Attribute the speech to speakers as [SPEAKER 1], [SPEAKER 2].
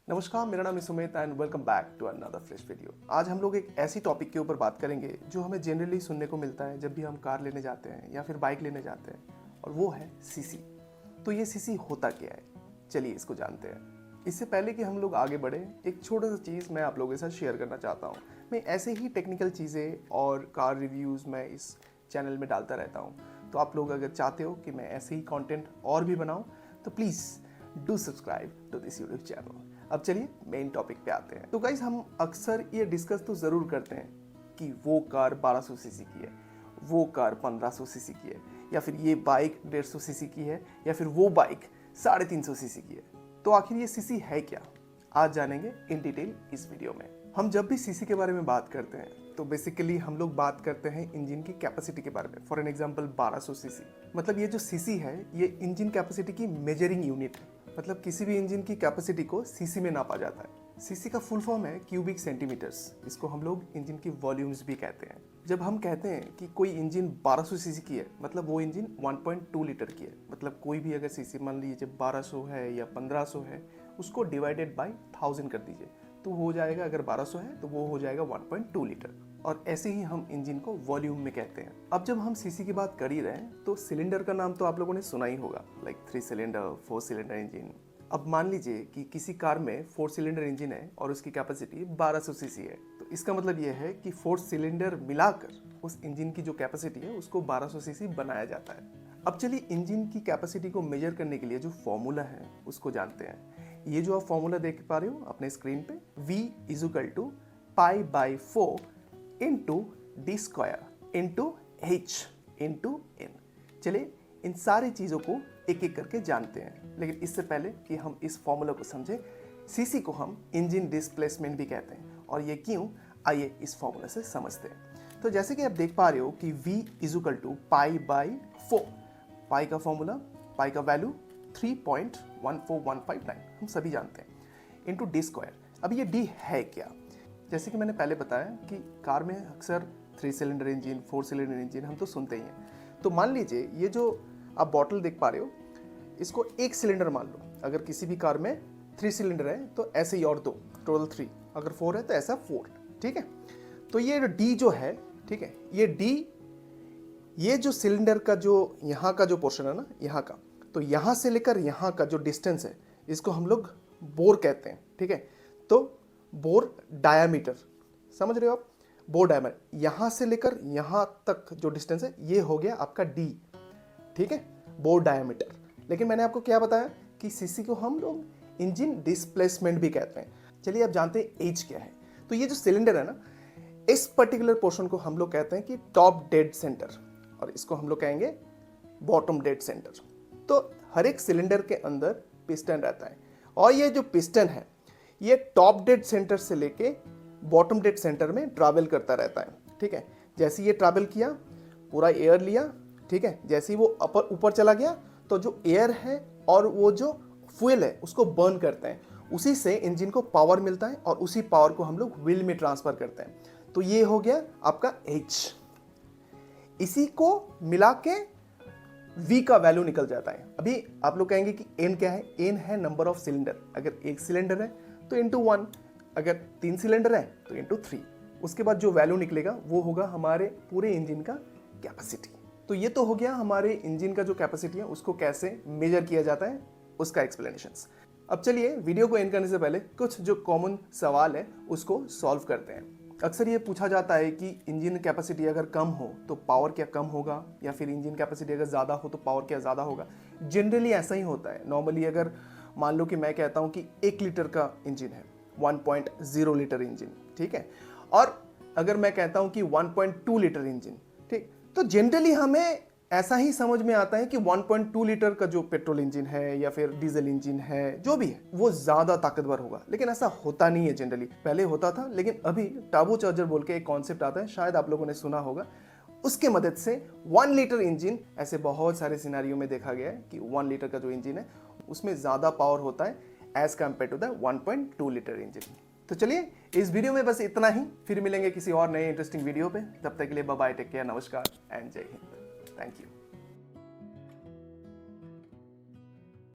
[SPEAKER 1] नमस्कार, मेरा नाम है Sumit and welcome back to another fresh video. आज हम लोग एक ऐसी टॉपिक के ऊपर बात करेंगे जो हमें जनरली सुनने को मिलता है जब भी हम कार लेने जाते हैं या फिर बाइक लेने जाते हैं, और वो है सीसी। तो ये सीसी होता क्या है, चलिए इसको जानते हैं। इससे पहले कि हम लोग आगे बढ़े, एक छोटा सा चीज़ मैं आप लोगों के साथ शेयर करना चाहता हूँ। मैं ऐसे ही टेक्निकल चीज़ें और कार रिव्यूज़ मैं इस चैनल में डालता रहता हूँ। तो आप लोग अगर चाहते हो कि मैं ऐसे ही कंटेंट और भी बनाऊँ तो please do subscribe to this YouTube channel. अब चलिए मेन टॉपिक पे आते हैं। तो गाइस, हम अक्सर ये डिस्कस तो ज़रूर करते हैं कि वो कार 1200 सीसी की है, वो कार 1500 सीसी की है, या फिर ये बाइक 150 सीसी की है, या फिर वो बाइक 350 सीसी की है। तो आखिर ये सीसी है क्या, आज जानेंगे इन डिटेल इस वीडियो में। हम जब भी सीसी के बारे में बात करते हैं तो बेसिकली हम लोग बात करते हैं इंजन की कैपेसिटी के बारे में। फॉर एन एग्जांपल 1200 सीसी, मतलब ये जो सीसी है ये इंजन कैपेसिटी की मेजरिंग यूनिट है। मतलब किसी भी इंजन की कैपेसिटी को सीसी में नापा जाता है। सीसी का फुल फॉर्म है क्यूबिक सेंटीमीटर्स। इसको हम लोग इंजन की वॉल्यूम्स भी कहते हैं। जब हम कहते हैं कि कोई इंजन 1200 सीसी की है, मतलब वो इंजन 1.2 लीटर की है। मतलब कोई भी अगर सीसी मान लीजिए 1200 है या 1500 है, उसको डिवाइडेड बाय 1000 कर दीजिए तो हो जाएगा, अगर 1200 है तो वो हो जाएगा 1.2 लीटर। और ऐसे ही हम इंजन को वॉल्यूम में कहते हैं। अब जब हम सीसी की बात कर ही रहे हैं तो सिलेंडर का नाम तो आप लोगों ने सुना ही होगा, लाइक 3 सिलेंडर 4 सिलेंडर इंजन। अब मान लीजिए कि किसी कार में 4 सिलेंडर इंजन है और उसकी कैपेसिटी 1200 सीसी है, तो इसका मतलब यह है कि 4 सिलेंडर मिलाकर उस इंजन की जो कैपेसिटी है उसको 1200 सीसी बनाया जाता है। अब चलिए इंजन की कैपेसिटी को मेजर करने के लिए जो फॉर्मूला है उसको जानते हैं। ये जो आप फॉर्मूला देख पा रहे हो अपने स्क्रीन पे, V = π/4 into D square into H into N। चलिए इन सारी चीज़ों को एक एक करके जानते हैं, लेकिन इससे पहले कि हम इस फॉर्मूला को समझें, सीसी को हम इंजन डिस्प्लेसमेंट भी कहते हैं, और ये क्यों, आइए इस फॉर्मूला से समझते हैं। तो जैसे कि आप देख पा रहे हो कि V = π/4, पाई का फॉर्मूला, पाई का वैल्यू 3.14159 हम सभी जानते हैं, इंटू डी स्क्वायर। अब ये डी है क्या? जैसे कि मैंने पहले बताया कि कार में अक्सर 3 सिलेंडर इंजन 4 सिलेंडर इंजन हम तो सुनते ही हैं। तो मान लीजिए ये जो आप बॉटल देख पा रहे हो, इसको 1 सिलेंडर मान लो। अगर किसी भी कार में 3 सिलेंडर है तो ऐसे ही और 2, टोटल 3। अगर 4 है तो ऐसा 4, ठीक है। तो ये डी जो है, ठीक है, ये डी, ये जो सिलेंडर का जो यहाँ का जो पोर्शन है ना, यहाँ का, तो यहाँ से लेकर यहाँ का जो डिस्टेंस है इसको हम लोग बोर कहते हैं, ठीक है। तो बोर डायामीटर, समझ रहे हो आप, बोर डायामीटर, यहाँ से लेकर यहाँ तक जो डिस्टेंस है ये हो गया आपका डी, ठीक है, बोर डायामीटर। लेकिन मैंने आपको क्या बताया कि सीसी को हम लोग इंजन डिस्प्लेसमेंट भी कहते हैं। चलिए अब जानते हैं एज क्या है। तो ये जो सिलेंडर है ना, इस पर्टिकुलर पोर्शन को हम लोग कहते हैं कि टॉप डेड सेंटर, और इसको हम लोग कहेंगे बॉटम डेड सेंटर। तो हर एक सिलेंडर के अंदर पिस्टन रहता है, और ये जो पिस्टन है ये टॉप डेड सेंटर से लेके बॉटम डेड सेंटर में ट्रैवल करता रहता है, ठीक है। जैसे ये ट्रैवल किया, पूरा एयर लिया, ठीक है, जैसे ही वो ऊपर चला गया तो जो एयर है और वो जो फ्यूल है उसको बर्न करते हैं, उसी से इंजन को पावर मिलता है, और उसी पावर को हम लोग व्हील में ट्रांसफर करते हैं। तो ये हो गया आपका एच। इसी को मिला के V का वैल्यू निकल जाता है। अभी आप लोग कहेंगे कि N क्या है? N है नंबर ऑफ सिलेंडर। अगर 1 सिलेंडर है तो इंटू 1, अगर 3 सिलेंडर है तो इंटू 3। उसके बाद जो वैल्यू निकलेगा वो होगा हमारे पूरे इंजन का कैपेसिटी। तो ये तो हो गया हमारे इंजन का जो कैपेसिटी है उसको कैसे मेजर किया जाता है उसका एक्सप्लेनेशंस। अब चलिए वीडियो को एंड करने से पहले कुछ जो कॉमन सवाल है उसको सॉल्व करते हैं। अक्सर ये पूछा जाता है कि इंजन कैपेसिटी अगर कम हो तो पावर क्या कम होगा, या फिर इंजन कैपेसिटी अगर ज़्यादा हो तो पावर क्या ज़्यादा होगा। जनरली ऐसा ही होता है। नॉर्मली अगर मान लो कि मैं कहता हूँ कि 1 लीटर का इंजन है, 1.0 लीटर इंजन, ठीक है, और अगर मैं कहता हूँ कि 1.2 लीटर इंजन, ठीक, तो जनरली हमें ऐसा ही समझ में आता है कि 1.2 लीटर का जो पेट्रोल इंजन है या फिर डीजल इंजन है, जो भी है, वो ज़्यादा ताकतवर होगा। लेकिन ऐसा होता नहीं है जनरली। पहले होता था, लेकिन अभी टर्बो चार्जर बोल के एक कॉन्सेप्ट आता है, शायद आप लोगों ने सुना होगा। उसके मदद से 1 लीटर इंजन, ऐसे बहुत सारे सिनारियों में देखा गया है कि 1 लीटर का जो इंजन है उसमें ज़्यादा पावर होता है as compared to the 1.2 litre engine. तो चलिए इस वीडियो में बस इतना ही, फिर मिलेंगे किसी और नए इंटरेस्टिंग वीडियो पे। तब तक के लिए बाय बाय, टेक केयर, नमस्कार एंड जय हिंद। Thank you.